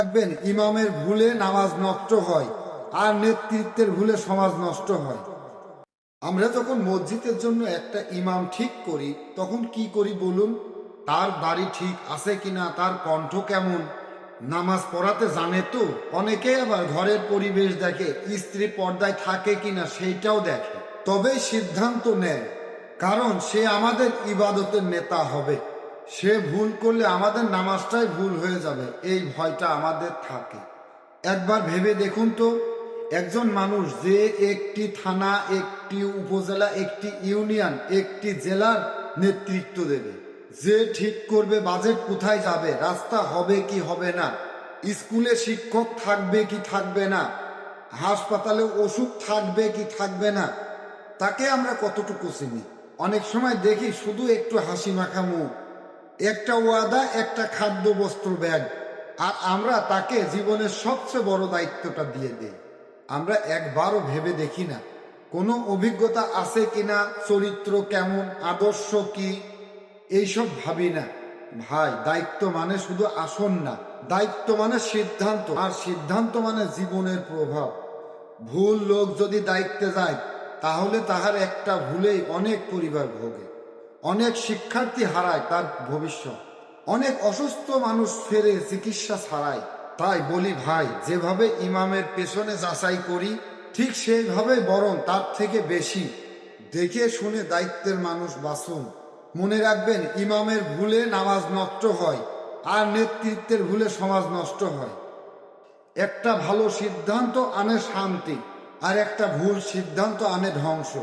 দেখবেন ইমামের ভুলে নামাজ নষ্ট হয় আর নেতৃত্বের ভুলে সমাজ নষ্ট হয়। আমরা যখন মসজিদের জন্য একটা ইমাম ঠিক করি তখন কি করি বলুন? তার দাড়ি ঠিক আছে কিনা, তার কণ্ঠ কেমন, নামাজ পড়াতে জানে তো। অনেকেই আবার ঘরের পরিবেশ দেখে, স্ত্রী পর্দায় থাকে কিনা সেইটাও দেখে, তবেই সিদ্ধান্ত নেয়। কারণ সে আমাদের ইবাদতের নেতা হবে। সে ভুল করলে আমাদের নামাজটাই ভুল হয়ে যাবে, এই ভয়টা আমাদের থাকে। একবার ভেবে দেখুন তো, একজন মানুষ যে একটি থানা, একটি উপজেলা, একটি ইউনিয়ন, একটি জেলার নেতৃত্ব দেবে, যে ঠিক করবে বাজেট কোথায় যাবে, রাস্তা হবে কি হবে না, স্কুলে শিক্ষক থাকবে কি থাকবে না, হাসপাতালে ওষুধ থাকবে কি থাকবে না, তাকে আমরা কতটুকু চিনি? অনেক সময় দেখি শুধু একটু হাসি মাখা মুখ, একটা ওয়াদা, একটা খাদ্য বস্ত্র ব্যাগ, আর আমরা তাকে জীবনের সবচেয়ে বড় দায়িত্বটা দিয়ে দেই। আমরা একবারও ভেবে দেখি না কোনো অভিজ্ঞতা আছে কিনা, চরিত্র কেমন, আদর্শ কি, এইসব ভাবি না। ভাই, দায়িত্ব মানে শুধু আসন না, দায়িত্ব মানে সিদ্ধান্ত, আর সিদ্ধান্ত মানে জীবনের প্রভাব। ভুল লোক যদি দায়িত্বে যায় তাহলে তাহার একটা ভুলেই অনেক পরিবার ভোগে, অনেক শিক্ষার্থী হারায় তার ভবিষ্যৎ, অনেক অসুস্থ মানুষ ফেরে চিকিৎসা ছাড়ায়। তাই বলি ভাই, যেভাবে ইমামের পেছনে যাচাই করি ঠিক সেইভাবে, বরং তার থেকে বেশি দেখে শুনে দায়িত্বের মানুষ বাঁচুন। মনে রাখবেন, ইমামের ভুলে নামাজ নষ্ট হয় আর নেতৃত্বের ভুলে সমাজ নষ্ট হয়। একটা ভালো সিদ্ধান্ত আনে শান্তি, আর একটা ভুল সিদ্ধান্ত আনে ধ্বংস।